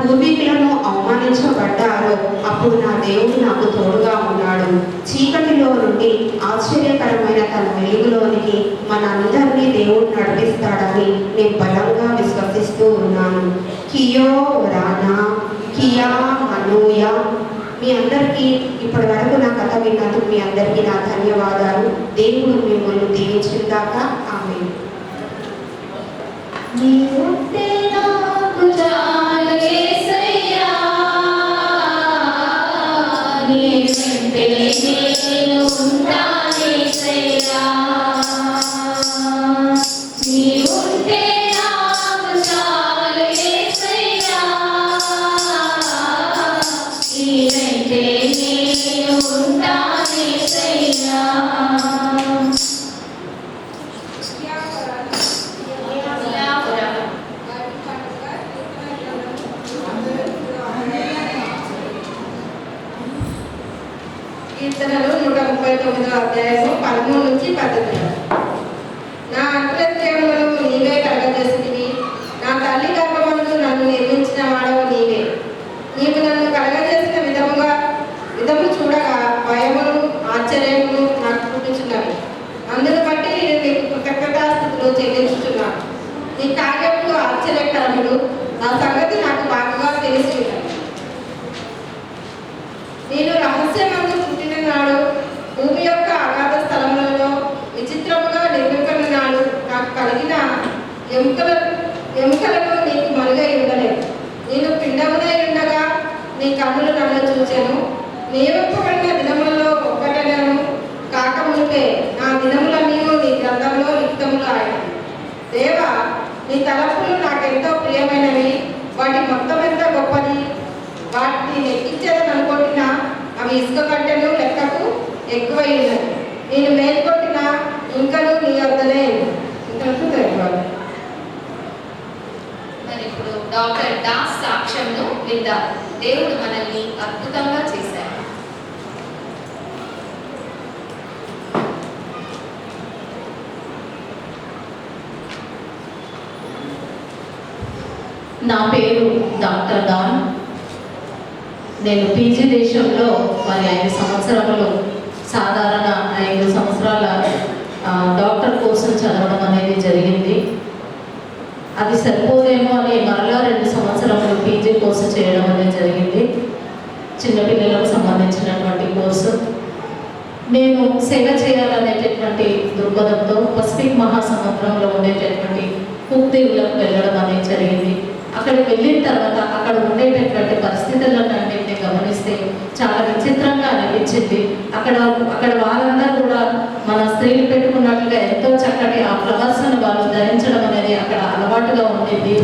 పూర్వీకులను అవమానించబడ్డారో అప్పుడు నా దేవుడు నాకు తోడుగా ఉన్నాడు. చీకటిలో నుండి ఆశ్చర్యకరమైన తన వెలుగులోనికి మనందరినీ దేవుడు నడిపిస్తాడని నేను బలంగా విశ్వసిస్తూ ఉన్నాను. కియో రానా కియా మనూయ. మీ అందరికీ ఇప్పటి వరకు నా కథ విన్నందుకు మీ అందరికీ నా ధన్యవాదాలు. దేవుడు మిమ్మల్ని దీవించిందాక. ఆమేన్. కీర్తనలు 139వ అధ్యాయము 13 నుంచి 18. నా అంతరంగములను నీవే కలగజేసితివి, నా తల్లి గర్భమందు నన్ను నిర్మించిన వాడవు నీవే. నీవు నన్ను కలగజేసిన విధము చూడగా భయమును ఆశ్చర్యమును నాకు పుట్టుచున్నవి. అందును బట్టి నేను నీకు కృతజ్ఞతాస్తుతులు చెల్లించుచున్నాను. నీ కార్యములు ఆశ్చర్యకరములు, ఆ సంగతి నాకు బాగా తెలిసి ఉన్నది. నేను రహస్యమందు పుట్టిన నాడు, భూమి యొక్క అగాధ స్థలములలో విచిత్రముగా నిర్మింపని నాడు నాకు కలిగిన ఎముకలను నీకు మరుగై ఉండలేదు. నేను పిండమునై ఉండగా నీ కన్నులు నన్ను చూచెను. నియమింపబడిన దినములలో ఒక్కటనను కాకమునిపే నా దినములన్నీ నీ గ్రంథంలో లిఖితములు ఆయన. దేవా, నీ తలపులు నాకెంతో ప్రియమైనవి, వాటి మొత్తం ఎంత గొప్పది. వాటిని లెక్కించేదని అనుకుంటున్నా అవి ఇసుక కట్టెలు లెక్కకు ఎక్కువై ఉన్నది. నేను మేల్కొట్టిన ఇంకను నీ వద్దనే. మరి ఇప్పుడు డాక్టర్ దాస్ సాక్ష్యంను విందాం. దేవుడు మనల్ని అద్భుతంగా చేశారు. నా పేరు డాక్టర్ దాన్. నేను పీజీ దేశంలో మరి 5 సంవత్సరములు సాధారణ 5 సంవత్సరాల డాక్టర్ కోసం చదవడం అనేది జరిగింది. అది సరిపోదేమో అని మరలా 2 సంవత్సరములు పీజీ కోర్సు చేయడం అనేది జరిగింది. చిన్నపిల్లలకు సంబంధించినటువంటి కోర్సు. నేను సేవ చేయాలనేటటువంటి దృక్పథంతో పసిఫిక్ మహాసముద్రంలో ఉండేటటువంటి కుక్దీవులకు వెళ్ళడం అనేది జరిగింది. అక్కడికి వెళ్ళిన తర్వాత అక్కడ ఉండేటటువంటి పరిస్థితులన్నింటినీ గమనిస్తే చాలా విచిత్రంగా అనిపించింది. అక్కడ వారందరూ కూడా మన స్త్రీలు పెట్టుకున్నట్లుగా ఎంతో చక్కటి ఆ ఫ్లవర్స్ను వాళ్ళు ధరించడం అనేది అక్కడ అలవాటుగా ఉండేది.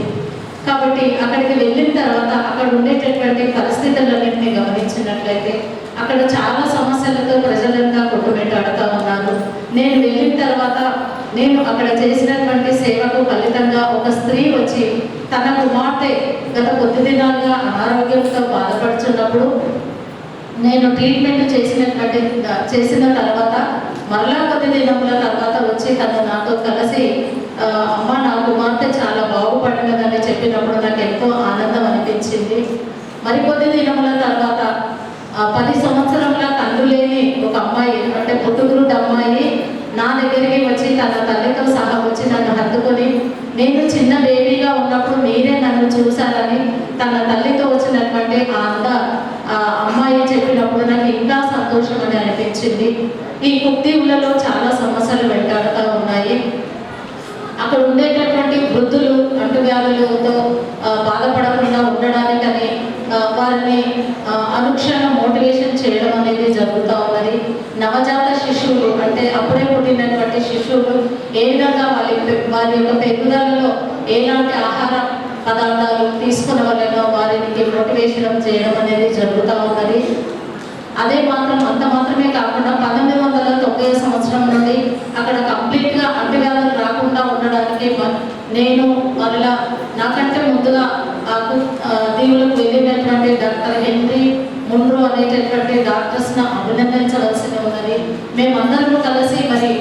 కాబట్టి అక్కడికి వెళ్ళిన తర్వాత అక్కడ ఉండేటటువంటి పరిస్థితులన్నింటినీ గమనించినట్లయితే అక్కడ చాలా సమస్యలతో ప్రజలంతా కొట్టుమిట్టాడుతూ ఉన్నారు. నేను వెళ్ళిన తర్వాత నేను అక్కడ చేసినటువంటి సేవకు ఫలితంగా ఒక స్త్రీ వచ్చి తన కుమార్తె గత కొద్ది దినాలుగా అనారోగ్యంతో బాధపడుతున్నప్పుడు నేను ట్రీట్మెంట్ చేసిన తర్వాత మరలా కొద్ది దినముల తర్వాత వచ్చి తను నాతో కలిసి అమ్మ, నా కుమార్తె చాలా బాగుపడినదని చెప్పినప్పుడు నాకు ఎంతో ఆనందం అనిపించింది. మరికొద్ది దినముల తర్వాత 10 సంవత్సరముల కన్ను లేని ఒక అమ్మాయి, అంటే పుట్టుగురుడు అమ్మాయి నా దగ్గరికి వచ్చి తన తల్లితో సహా వచ్చి నన్ను హత్తుకొని, నేను చిన్న బేబీగా ఉన్నప్పుడు మీరే నన్ను చూశారని తన తల్లితో వచ్చినటువంటి ఆ అమ్మాయి చెప్పినప్పుడు నాకు ఇంకా సంతోషం అని అనిపించింది. ఈ కుక్దీవులలో చాలా సమస్యలు వెంటాడుతూ ఉన్నాయి. అక్కడ ఉండేటటువంటి వృద్ధులు అంటువ్యాధులతో బాధపడకుండా ఉండడానికని వారిని అనుక్షణం మోటివేషన్ చేయడం అనేది జరుగుతూ ఉన్నది. నవజాత శిశువులు అంటే అప్పుడే పుట్టినటువంటి శిశువులు ఏ విధంగా వారి యొక్క పెరుగుదలలో ఎలాంటి ఆహార పదార్థాలు తీసుకునే వాళ్ళలో వారికి మోటివేషన్ చేయడం అనేది జరుగుతూ ఉన్నది. అంత మాత్రమే కాకుండా 1990 సంవత్సరం నుండి అక్కడ కంప్లీట్గా అంటువ్యాధులు రాకుండా ఉండడానికి నేను మరలా నాకంటే ముందుగా దీవులకు వెళ్ళినటువంటి డాక్టర్ హెన్రీ మున్రో అనేటటువంటి డాక్టర్స్ను అభినందించవలసి ఉన్నది. మేమందరము కలిసి మరి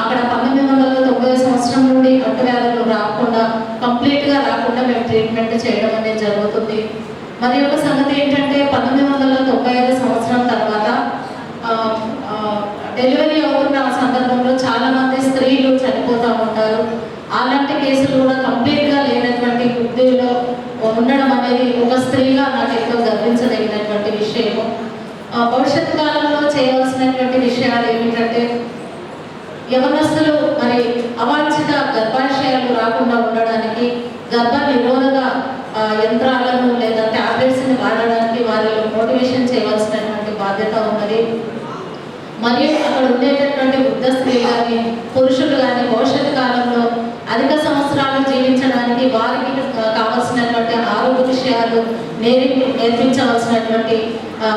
అక్కడ 1990 సంవత్సరం నుండి అంటువ్యాధులు రాకుండా కంప్లీట్గా రాకుండా మేము ట్రీట్మెంట్ చేయడం అనేది జరుగుతుంది. మరి ఒక సంగతి ఏంటంటే 1995 సంవత్సరం తర్వాత డెలివరీ అవుతున్న సందర్భంలో చాలా మంది స్త్రీలు చనిపోతూ ఉంటారు. అలాంటి కేసులు కూడా కంప్లీట్గా లేనటువంటి వృద్ధిలో ఉండడం అనేది ఒక స్త్రీగా నాకు ఎంతో గర్వించదగినటువంటి విషయము. భవిష్యత్తు కాలంలో చేయవలసినటువంటి విషయాలు ఏమిటంటే యవనస్తులు మరి అవాంఛిత గర్భాశయాలు రాకుండా ఉండడానికి గర్భ నిరోధక యంత్రాలను లేదా ట్యాబ్లెట్స్ని వాడడానికి వారిలో మోటివేషన్ చేయవలసినటువంటి బాధ్యత ఉన్నది. మరియు అక్కడ ఉండేటటువంటి వృద్ధ స్త్రీ కానీ పురుషులు కానీ భవిష్యత్తు కాలంలో అధిక సంవత్సరాలు జీవించడానికి వారికి కావలసినటువంటి ఆరోగ్య విషయాలు నేర్పించవలసినటువంటి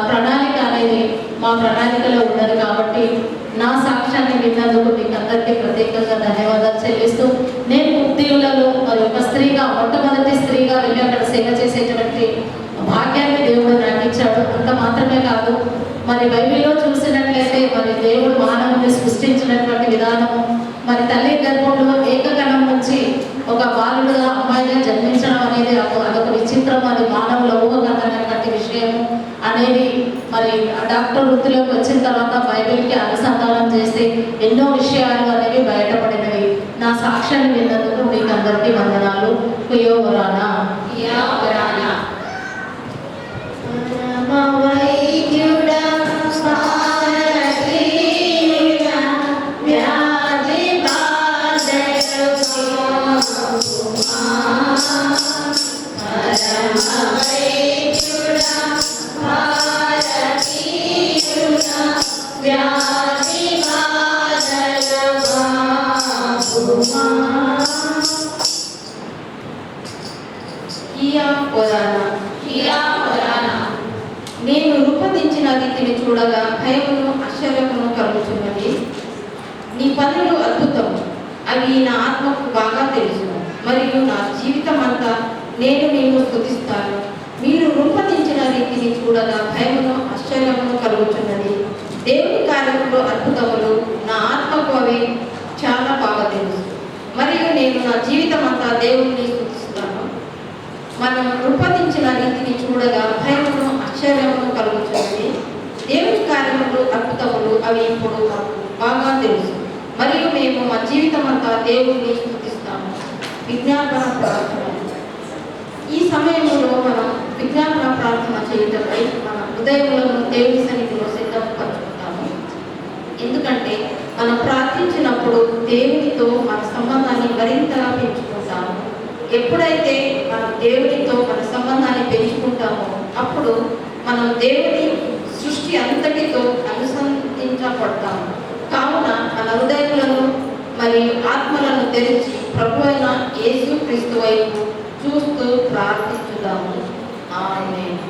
ప్రణాళిక అనేది మా ప్రణాళికలో ఉన్నది. కాబట్టి నా సాక్ష్యాన్ని విన్నందుకు మీకు అందరికీ ప్రత్యేకంగా ధన్యవాదాలు చెల్లిస్తూ, నేను ఉద్యోగులలో మరి ఒక స్త్రీగా మొట్టమొదటి స్త్రీగా వెళ్ళి అక్కడ సేవ చేసేటువంటి భాగ్యాన్ని దేవుడు నాకు ఇచ్చాడు. అంత మాత్రమే కాదు, మరి బైబిల్లో చూసినట్లయితే మరి దేవుడు మానవుని సృష్టించినటువంటి విధానము, మరి తల్లి గర్భంలో ఏకగణం నుంచి ఒక బాలుడుగా అమ్మాయిగా జన్మించడం అనేది అదొక విచిత్రం, అది మానవుల ఊహకందనటువంటి విషయము అనేది మరి డాక్టర్ వృత్తిలోకి వచ్చిన తర్వాత బైబిల్కి అనుసంధానం చేస్తే ఎన్నో విషయాలు అనేవి బయటపడినవి. నా సాక్ష్యాన్ని విన్నందుకు మీకు అందరికీ వందనాలు. కుయోవరానా నేను రూపొందించిన రీతిని చూడగా భయమును ఆశ్చర్యమును కలుగుతున్నది. నీ పనులు అద్భుతం, అవి నా ఆత్మకు బాగా తెలుసు. మరియు నా జీవితం అంతా నేను స్తుతిస్తాను. మీరు రూపొందించిన రీతిని చూడగా భయమును ఆశ్చర్యమును కలుగుతున్నది. దేవుని కార్యములు అద్భుతములు నా ఆత్మకు అవి చాలా బాగా తెలుసు. మరియు నేను నా జీవితం అంతా దేవుడిని స్తుతిస్తాను. మనం రూపొందించిన రీతిని చూడగా భయమును ఆశ్చర్యమును కలుగుతున్నది. దేవుని కార్యములు అద్భుతములు అవి ఇప్పుడు బాగా తెలుసు. మరియు మేము మా జీవితం అంతా దేవుడిని స్తుతిస్తాము. విజ్ఞాపన ప్రార్థన. ఈ సమయంలో మనం విజ్ఞాపన ప్రార్థన చేయటంపై మన హృదయములను దేవుని సన్నిధిలో సిద్ధపరచుకుంటాము. ఎందుకంటే మనం ప్రార్థించినప్పుడు దేవునితో మన సంబంధాన్ని మరింతగా పెంచుకుంటాము. ఎప్పుడైతే మనం దేవునితో మన సంబంధాన్ని పెంచుకుంటామో అప్పుడు మనం దేవుని సృష్టి అంతటితో అనుసంధించబడతాము. కావున మన హృదయములను మరియు ఆత్మలను తెరిచి ప్రభువైన యేసు క్రీస్తు వైపు చూస్తూ ప్రార్థించుదాము. ఆమేన్.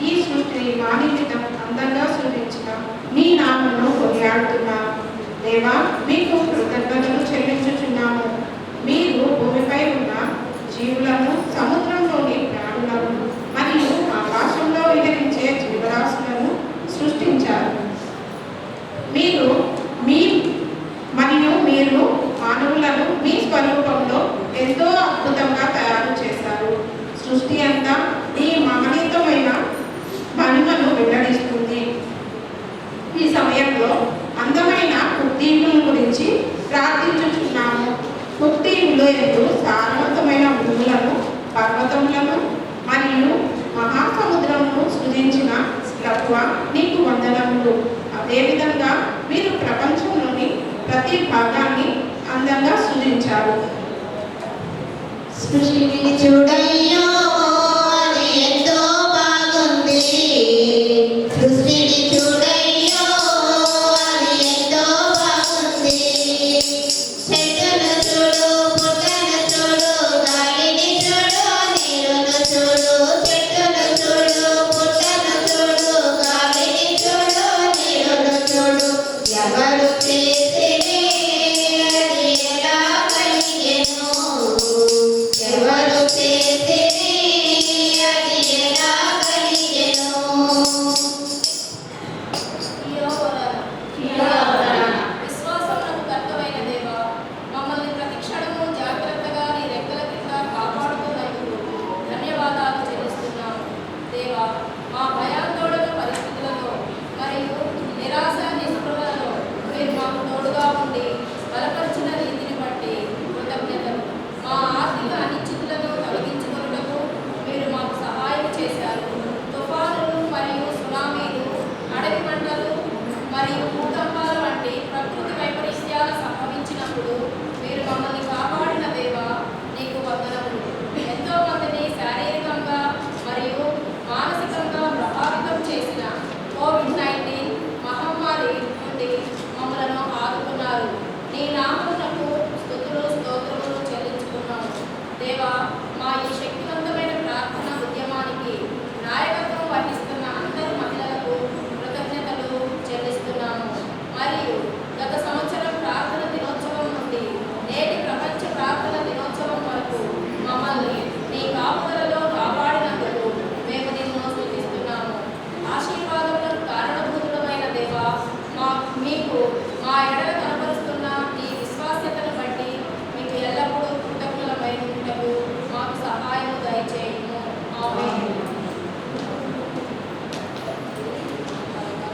ఈ సృష్టిని మా నిమిత్తం అందంగా సృష్టించిన నీ నామమును కొనియాడుతున్నాము. దేవా, మీకు కృతజ్ఞతలు చెల్లించుచున్నాము. మీరు భూమిపై ఉన్న జీవులను, సముద్రంలోని ప్రాణులను మరియు ఆకాశంలో విహరించే జీవరాశులను సృష్టించారు. మీరు మానవులను మీ స్వరూపంలో ఎంతో అద్భుతంగా తయారు చేశారు. సృష్టి అంతా ఈ మహనీయమైన మహిమను వెల్లడిస్తుంది. ఈ సమయంలో అందమైన కుర్తీల గురించి ప్రార్థించుచున్నాము. కుర్తీలు ఎందు సారవంతమైన భూములను, పర్వతములను మరియు మహాసముద్రమును సృజించిన ప్రభువా, నీకు వందనములు. అదేవిధంగా మీరు ప్రపంచంలోని ప్రతి భాగాన్ని అందంగా సృజించారు. సృష్టిని చూడయ్యో, అది ఎంతో బాగుంది.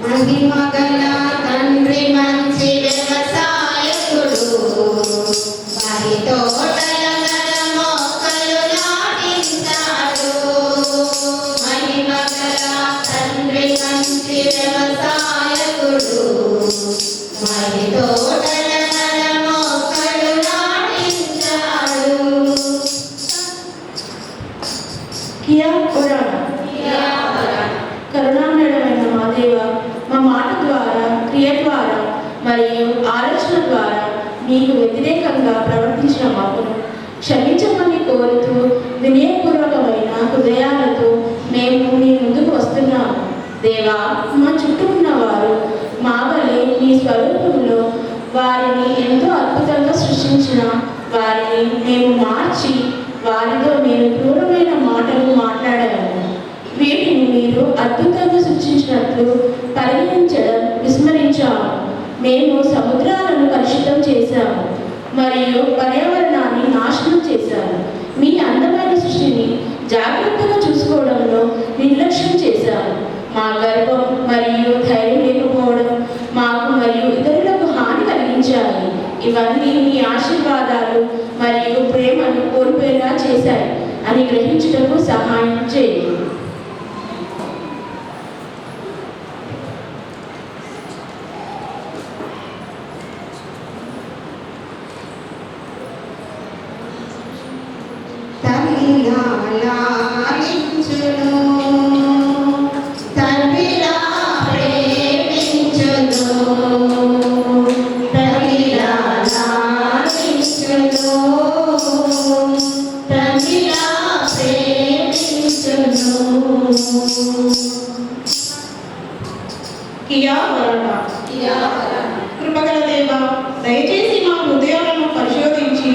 మహిమగల తండ్రి మంచి వ్యవసాయకుడు, వరి తోటల మొక్కలు నాటిస్తాడు. మహిమగల తండ్రి మంచి వ్యవసాయకుడు, వరి తోటల మొక్కలు నాటిస్తాడు. కియా పురాణ కరుణామయుడమైన మా దేవ, మా మాట ద్వారా, క్రియ ద్వారా మరియు ఆలోచన ద్వారా మీకు వ్యతిరేకంగా ప్రవర్తించిన మాకును క్షమించమని కోరుతూ వినయపూర్వకమైన హృదయాలతో మేము మీ ముందుకు వస్తున్నాము. దేవా, మా చుట్టూ ఉన్నవారు మా వలె మీ స్వరూపంలో వారిని ఎంతో అద్భుతంగా సృష్టించిన వారిని మేము మార్చి వారితో నేను క్రూరమైన మాటలు మాట్లాడాము. వీటిని మీరు అద్భుతంగా సృష్టించినట్లు పరిగణించడం విస్మరించాము. మేము సముద్రాలను కలుషితం చేశాము మరియు పర్యావరణాన్ని నాశనం చేశాము. మీ అందమైన సృష్టిని జాగ్రత్తగా చూసుకోవడంలో నిర్లక్ష్యం చేశాము. మా గర్వం మరియు ధైర్యం లేకపోవడం మాకు మరియు ఇతరులకు హాని కలిగించాయి. ఇవన్నీ మీ ఆశీర్వాదాలు మరియు ప్రేమను కోల్పోయేలా చేశాయి అని గ్రహించుటకు సహాయం చేయండి. లాలించును, తండ్రిలా ప్రేమించును, తండ్రిలా లాలించును, తండ్రిలా ప్రేమించును. కియా వరణ కృపగల దేవ, దయచేసి మా హృదయాలను పరిశోధించి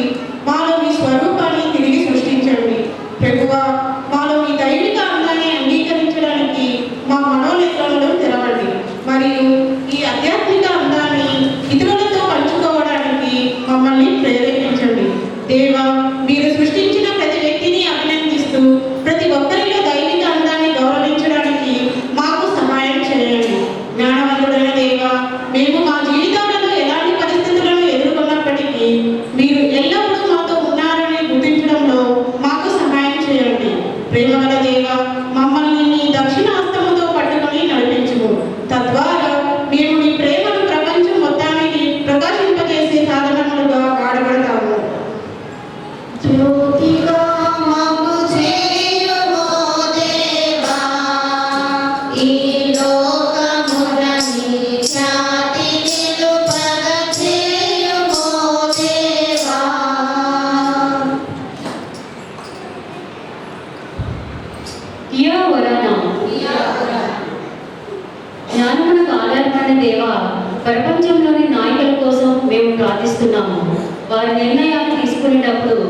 మాలో మీ స్వరూపాన్ని తిరిగి సృష్టించండి. ప్రభువా, మాలో మీ దైవిక అందాన్ని అంగీకరించడానికి మా మనోనేత్రాలను తెరవండి మరియు ఈ ఆధ్యాత్మిక అందాన్ని ఇతరులతో పంచుకోవడానికి మమ్మల్ని ప్రేరేపించండి. దేవా, మీరు సృష్టించిన ప్రతి వ్యక్తిని అభినందిస్తూ ప్రతి ఒక్కరిలో దైవిక అందాన్ని గౌరవించడానికి మాకు సహాయం చేయండి. జ్ఞానవంతుడైన దేవా, మేము మా జీవితాలలో ఎలాంటి పరిస్థితులను ఎదుర్కొన్నప్పటికీ మీరు ఎల్లప్పుడూ మాతో ఉన్నారని గుర్తించడంలో మాకు సహాయం చేయండి. ప్రేమగల దేవా, మమ్మల్ని మీ దక్షిణ హస్తముతో పట్టుకొని నడిపించుము. తద్వారా మేము మీ ప్రేమను ప్రపంచం మొత్తానికి ప్రకాశింపజేసే సాధనములుగా వాడబడతాము. జ్యోతిగా మమ్ము చేయుమో దేవా, ఈ లోకమున నీ ఖ్యాతి నిలుపగ చేయుమో దేవా. కియా వరణ జ్ఞానమునకు ఆధారపడిన దేవా, ప్రపంచంలోని నాయకుల కోసం మేము ప్రార్థిస్తున్నాము. వారి నిర్ణయాలు తీసుకునేటప్పుడు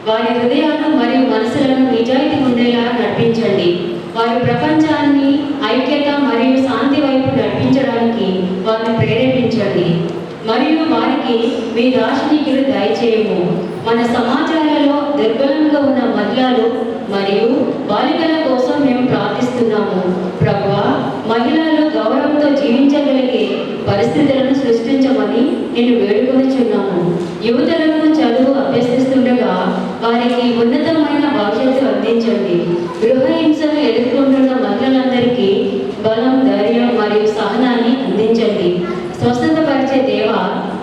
వారి హృదయాలు మరియు మనసులను నిజాయితీ ఉండేలా నడిపించండి. వారి ప్రపంచాన్ని ఐక్యత మరియు శాంతి వైపు నడిపించడానికి వారిని ప్రేరేపించండి మరియు వారికి మీ దార్శనికులు దయచేయము. మన సమాజాలలో దుర్బలంగా ఉన్న మహిళలు మరియు బాలికల కోసం మేము ప్రార్థిస్తున్నాము. ప్రభువా, మహిళలు గౌరవంతో జీవించగలిగే పరిస్థితులను సృష్టించమని నేను వేడుకొనిచున్నాము. యువతలకు చదువు అభ్యసిస్తుండగా వారికి ఉన్నతమైన భవిష్యత్తు అందించండి. గృహహింసను ఎదుర్కొంటున్న మహిళలందరికీ బలం, ధైర్యం మరియు సహనాన్ని అందించండి. స్వస్థతపరిచే దేవ,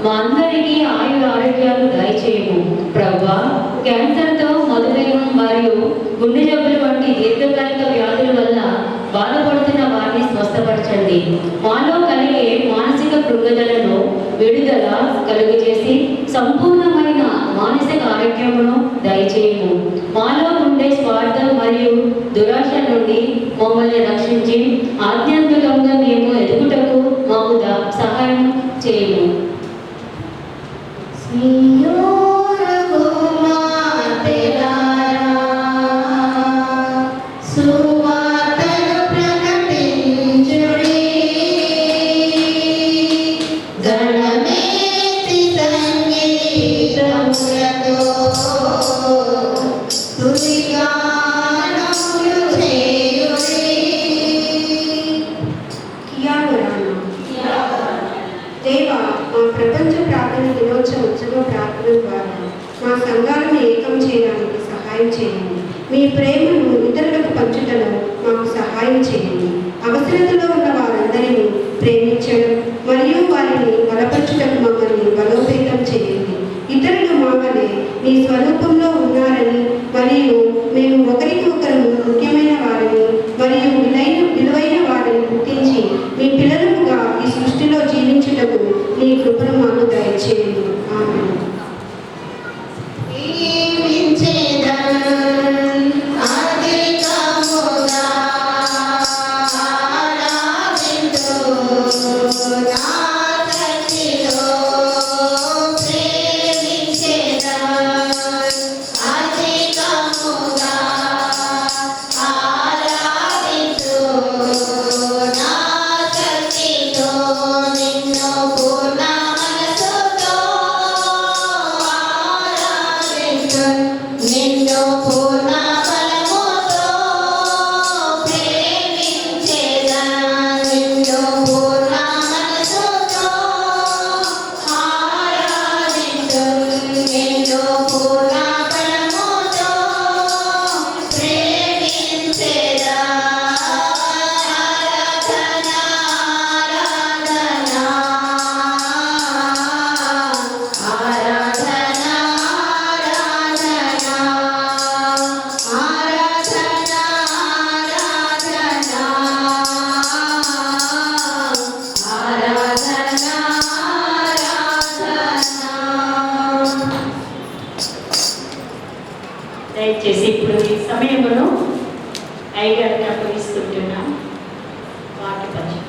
మా అందరికీ ఆరోగ్యాలు దయచేయము. ప్రభువా, క్యాన్సర్తో, మధుమేహం మరియు గుండె జబ్బులు వంటి దీర్ఘకాలిక వ్యాధుల వల్ల బాధపడుతున్న వారిని స్వస్థపరచండి. మాలో కలిగే మానసిక కృంగదలను విడుదల కలుగజేసి సంపూర్ణమైన మానసిక ఆరోగ్యమును దయచేయము. మాలో ఉండే స్వార్థం మరియు దురాశ నుండి మమ్మల్ని రక్షించి ఆధ్యాత్మికంగా మేము ఎదుగుటకు మాకు సహాయం చేయము. సువార్తను ప్రకటించుడి, గణమేతి సంగీతములతో స్తుతిగానములు చేయుడి. చేయండి. అవసరతలో ఉన్న వారందరినీ ప్రేమించడం మరియు వారిని బలపరచుటకు మమ్మల్ని బలోపేతం చేయండి. ఇతరులు మావలే మీ స్వరూపంలో ఉన్నారని మరియు మేము ఒకరికి ఒకరు ముఖ్యమైన వారిని మరియు విలువైన వారిని గుర్తించి మీ పిల్లలుగా ఈ సృష్టిలో జీవించుటకు మీ కృపను మాకు దయచేయండి. ఆమేన్. దయచేసి ఇప్పుడు ఈ సమయంలో అయ్యగారికి అప్పగిస్తుంటున్నాం. వాటి పంచి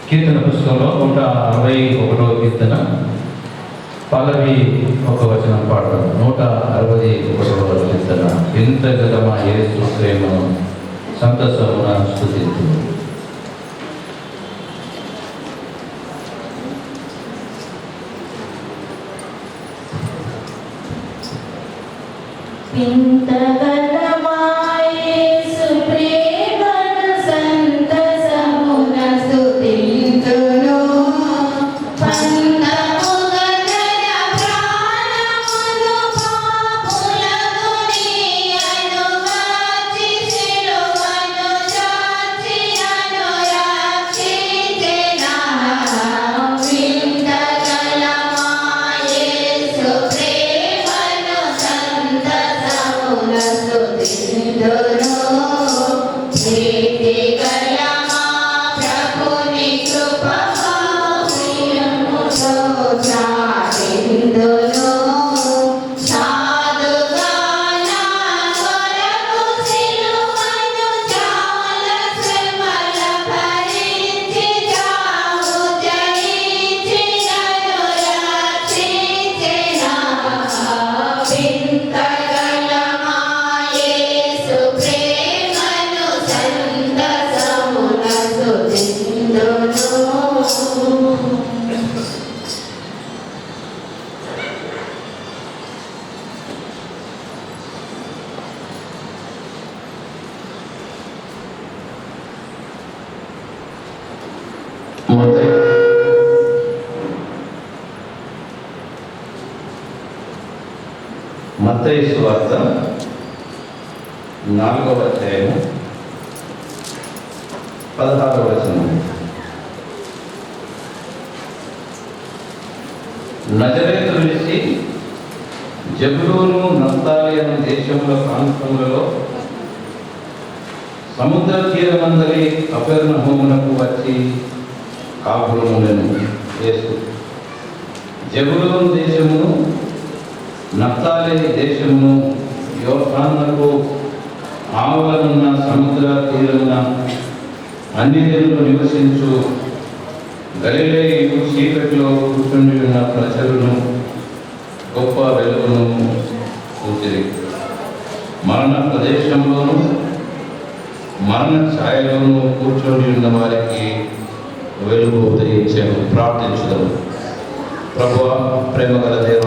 కీర్తన పుస్తకంలో 161వ కీర్తన పల్లవి ఒక వచనం పాడతాం. 161వ కీర్తన. ఎంత గదమా యేసు ప్రేమను సంతసమున స్తుతింతు. మత్తయి సువార్త 4వ అధ్యాయము 16వ వచనం. నజరేతు విడిచి జబూలూను నఫ్తాలి అనే దేశముల ప్రాంతములలో సముద్ర తీరమందలి కపెర్నహూమునకు వచ్చి కాపురములను యేసు. జబూలూను దేశమును నఫ్తాలి దేశమును యోర్దానునకు ఆవలనున్న సముద్ర తీరమున అన్ని జనులు నివసించు గలిలయు చీకటిలో కూర్చుని ఉన్న ప్రజలను గొప్ప వెలుగును చూసిరి. మరణ ప్రదేశంలోనూ మరణ ఛాయలోనూ కూర్చొని ఉన్న వారికి వెలుగు ఉదయించాము. ప్రార్థించుదాము. ప్రభువా, ప్రేమ గల దేవా,